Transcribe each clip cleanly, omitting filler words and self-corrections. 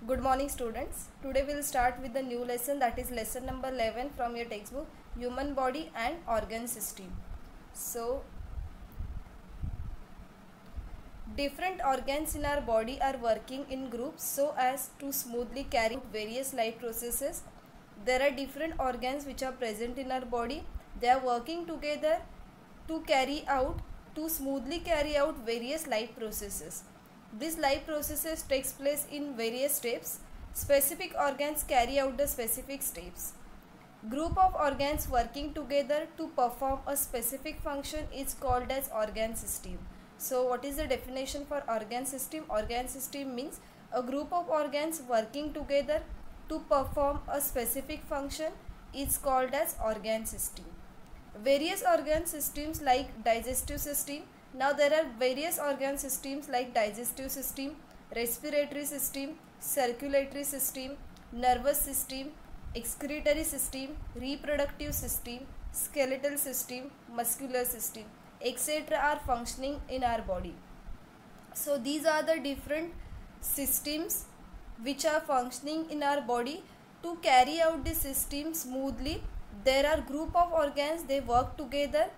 Good morning students. Today we will start with the new lesson, that is lesson number 11 from your textbook, Human Body and Organ System. So different organs in our body are working in groups so as to smoothly carry out various life processes. There are different organs which are present in our body. They are working together to smoothly carry out various life processes. These life processes takes place in various steps. Specific organs carry out the specific steps. Group of organs working together to perform a specific function is called as organ system. So what is the definition for organ system? Organ system means a group of organs working together to perform a specific function is called as organ system. Various organ systems like digestive system. Now there are various organ systems like digestive system, respiratory system, circulatory system, nervous system, excretory system, reproductive system, skeletal system, muscular system, etc. are functioning in our body. So these are the different systems which are functioning in our body. To carry out the system smoothly, there are group of organs, they work together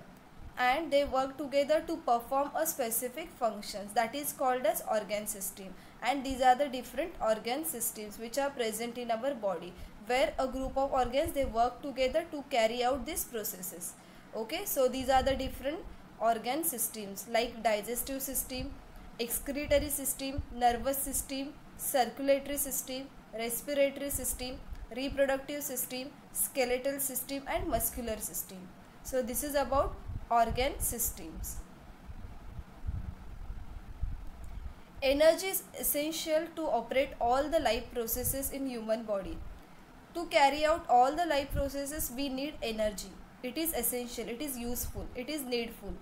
to perform a specific functions, that is called as organ system. And these are the different organ systems which are present in our body, where a group of organs they work together to carry out these processes. Okay, so these are the different organ systems like digestive system, excretory system, nervous system, circulatory system, respiratory system, reproductive system, skeletal system and muscular system. So this is about organ systems. Energy is essential to operate all the life processes in human body. To carry out all the life processes we need energy. It is essential, it is useful, it is needful.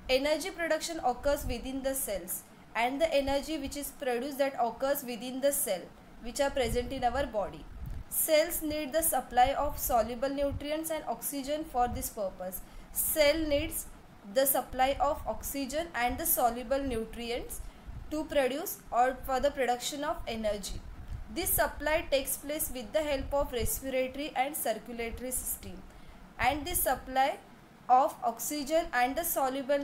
Energy production occurs within the cells, and the energy which is produced that occurs within the cell which are present in our body. Cells need the supply of soluble nutrients and oxygen for this purpose. Cell needs the supply of oxygen and the soluble nutrients to produce or for the production of energy. This supply takes place with the help of respiratory and circulatory system, and this supply of oxygen and the soluble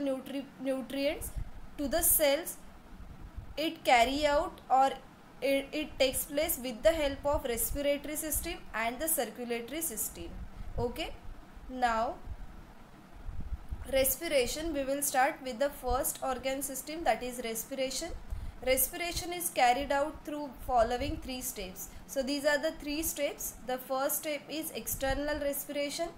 nutrients to the cells it takes place with the help of respiratory system and the circulatory system. Okay, now respiration, we will start with the first organ system, that is respiration. Respiration is carried out through following three steps. So these are the three steps. The first step is external respiration,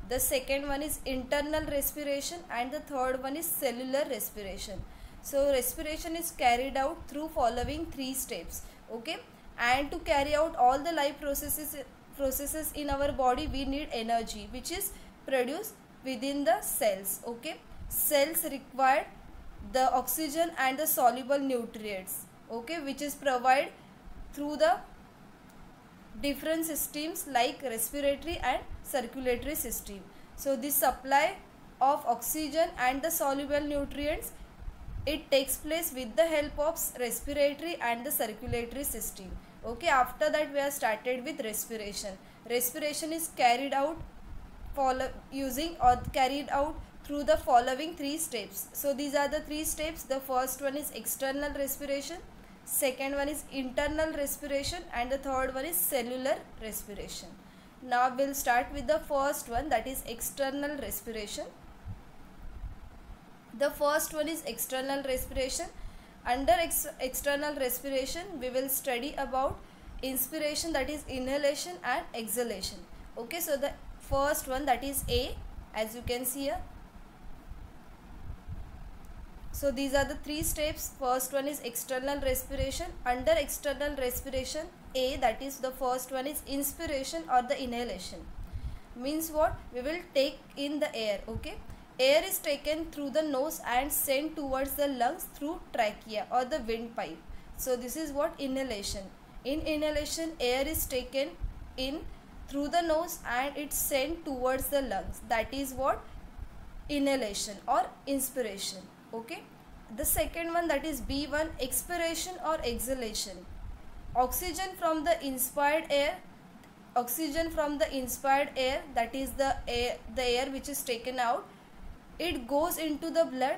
the second one is internal respiration, and the third one is cellular respiration. So respiration is carried out through following three steps. Okay, and to carry out all the life processes in our body we need energy which is produced within the cells. Okay, cells require the oxygen and the soluble nutrients, okay, which is provided through the different systems like respiratory and circulatory system. So this supply of oxygen and the soluble nutrients it takes place with the help of respiratory and the circulatory system. Okay, after that we have started with respiration. Respiration is carried out through the following three steps. So these are the three steps. The first one is external respiration, second one is internal respiration, and the third one is cellular respiration. Now we'll start with the first one, that is external respiration. The first one is external respiration. Under external respiration we will study about inspiration, that is inhalation, and exhalation. Okay, so the first one, that is A, as you can see here. So these are the three steps. First one is external respiration. Under external respiration, A, that is the first one is inspiration or the inhalation. Means what? We will take in the air. Okay, air is taken through the nose and sent towards the lungs through trachea or the windpipe. So this is what inhalation. In inhalation, air is taken in through the nose and it's sent towards the lungs. That is what? Inhalation or inspiration. Okay, the second one, that is B1, expiration or exhalation. Oxygen from the inspired air, that is the air which is taken out, it goes into the blood.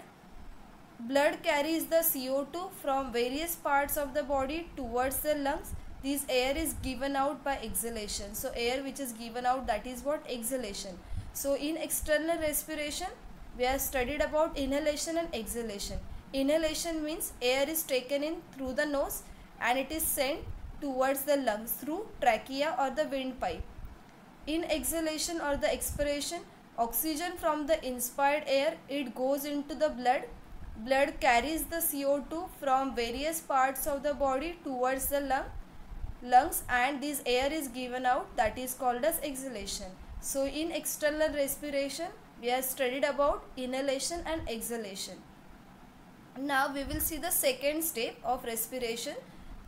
Blood carries the CO2 from various parts of the body towards the lungs. This air is given out by exhalation. So air which is given out, that is what? Exhalation. So in external respiration, we have studied about inhalation and exhalation. Inhalation means air is taken in through the nose and it is sent towards the lungs through trachea or the windpipe. In exhalation or the expiration, oxygen from the inspired air, it goes into the blood. Blood carries the CO2 from various parts of the body towards the lungs, and this air is given out, that is called as exhalation. So in external respiration, we have studied about inhalation and exhalation. Now we will see the second step of respiration.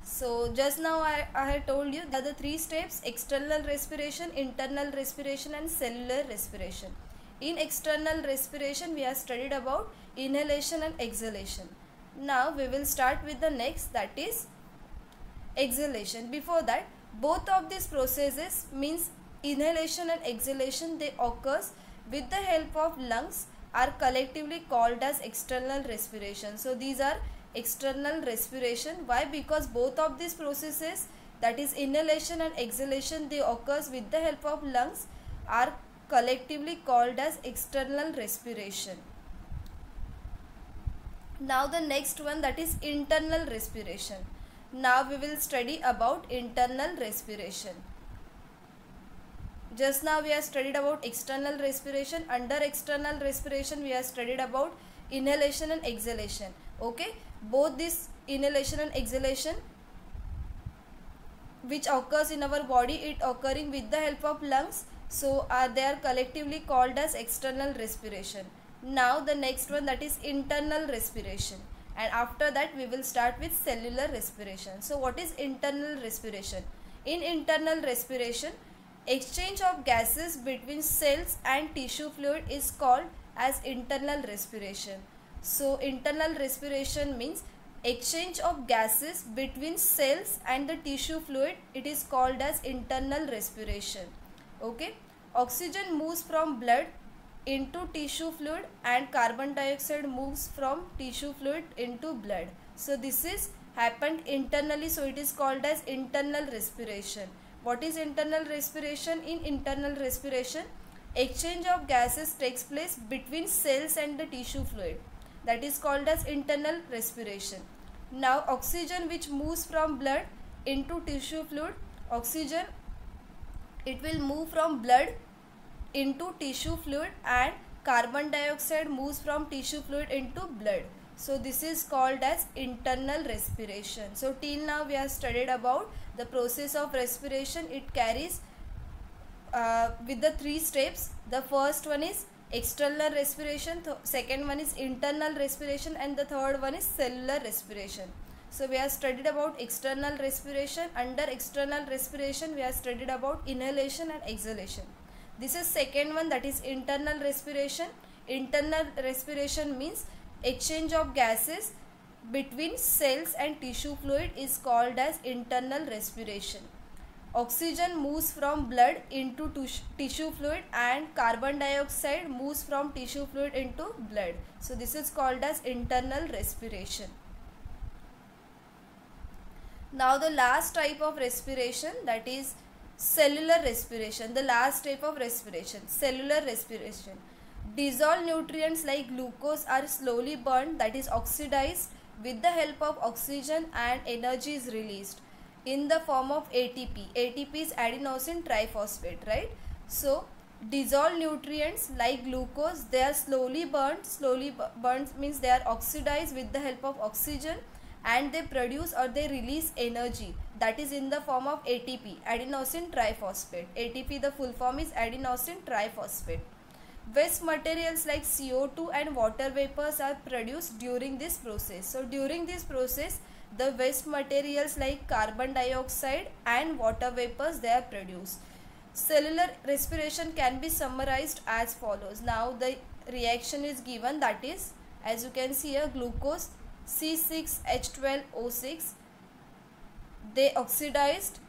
So just now I had told you that the three steps: external respiration, internal respiration and cellular respiration. In external respiration, we have studied about inhalation and exhalation. Now we will start with the next, that is exhalation. Before that, both of these processes, means inhalation and exhalation, they occurs with the help of lungs, are collectively called as external respiration. So these are external respiration. Why? Because both of these processes, that is inhalation and exhalation, they occurs with the help of lungs, are collectively called as external respiration. Now the next one, that is internal respiration. Now we will study about internal respiration. Just now we have studied about external respiration. Under external respiration, we have studied about inhalation and exhalation. Okay, both this inhalation and exhalation which occurs in our body, it occurring with the help of lungs. So they are collectively called as external respiration. Now the next one, that is internal respiration, and after that we will start with cellular respiration. So what is internal respiration? In internal respiration, exchange of gases between cells and tissue fluid is called as internal respiration. So internal respiration means exchange of gases between cells and the tissue fluid, it is called as internal respiration. Okay, oxygen moves from blood into tissue fluid and carbon dioxide moves from tissue fluid into blood. So this is happened internally, so it is called as internal respiration. What is internal respiration? In internal respiration, exchange of gases takes place between cells and the tissue fluid, that is called as internal respiration. Now oxygen which moves from blood into tissue fluid, oxygen, it will move from blood into tissue fluid and carbon dioxide moves from tissue fluid into blood. So this is called as internal respiration. So till now we have studied about the process of respiration. It carries with the three steps. The first one is external respiration, second one is internal respiration, and the third one is cellular respiration. So we have studied about external respiration. Under external respiration, we have studied about inhalation and exhalation. This is second one, that is internal respiration. Internal respiration means exchange of gases between cells and tissue fluid is called as internal respiration. Oxygen moves from blood into tissue fluid and carbon dioxide moves from tissue fluid into blood. So this is called as internal respiration. Now the last type of respiration, that is cellular respiration. The last type of respiration, cellular respiration. Dissolved nutrients like glucose are slowly burned, that is oxidized, with the help of oxygen, and energy is released in the form of ATP. ATP is adenosine triphosphate, right? So dissolved nutrients like glucose, they are slowly burned. Slowly burned means they are oxidized with the help of oxygen, and they produce or they release energy, that is in the form of ATP, adenosine triphosphate. ATP, the full form is adenosine triphosphate. Waste materials like CO2 and water vapors are produced during this process. So during this process, the waste materials like carbon dioxide and water vapors, they are produced. Cellular respiration can be summarized as follows. Now the reaction is given, that is, as you can see here, glucose C6H12O6. they oxidized,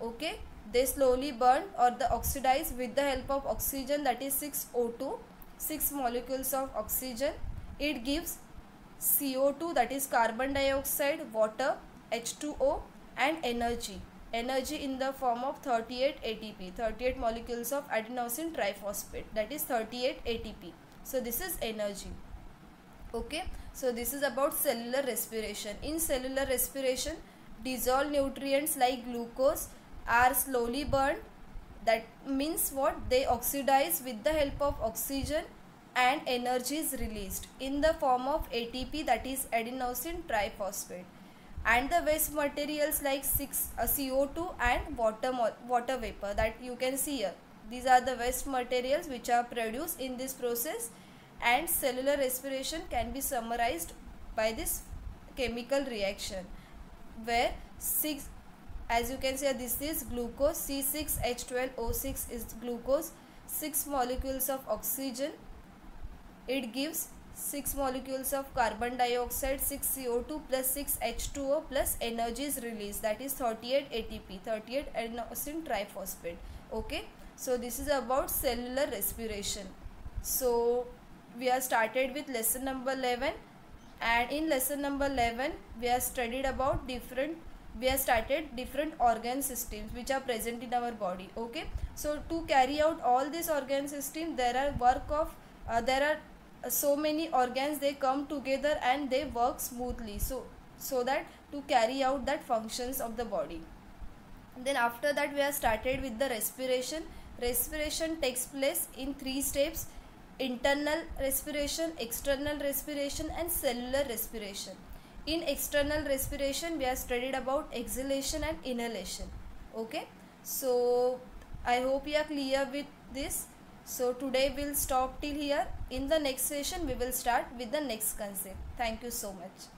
okay, they slowly burn or the oxidize with the help of oxygen, that is 6O2, 6 molecules of oxygen. It gives CO2, that is carbon dioxide, water, H2O, and energy in the form of 38 ATP, 38 molecules of adenosine triphosphate, that is 38 ATP. So this is energy. Okay, so this is about cellular respiration. In cellular respiration, dissolved nutrients like glucose are slowly burned. That means what? They oxidize with the help of oxygen and energy is released in the form of ATP, that is adenosine triphosphate. And the waste materials like CO2 and water vapor, that you can see here. These are the waste materials which are produced in this process, and cellular respiration can be summarized by this chemical reaction where as you can see, this is glucose, C6H12O6 is glucose, 6 molecules of oxygen, it gives 6 molecules of carbon dioxide, 6 CO2 plus 6 H2O plus energy is released, that is 38 ATP, 38 adenosine triphosphate. Okay, so this is about cellular respiration. So we have started with lesson number 11, and in lesson number 11 we have studied about different organ systems which are present in our body. Okay, so to carry out all these organ systems, there are so many organs, they come together and they work smoothly, so that to carry out that functions of the body. Then after that we have started with the respiration. Respiration takes place in 3 steps: internal respiration, external respiration, and cellular respiration. In external respiration we have studied about exhalation and inhalation. Okay, so I hope you are clear with this. So today we'll stop till here. In the next session we will start with the next concept. Thank you so much.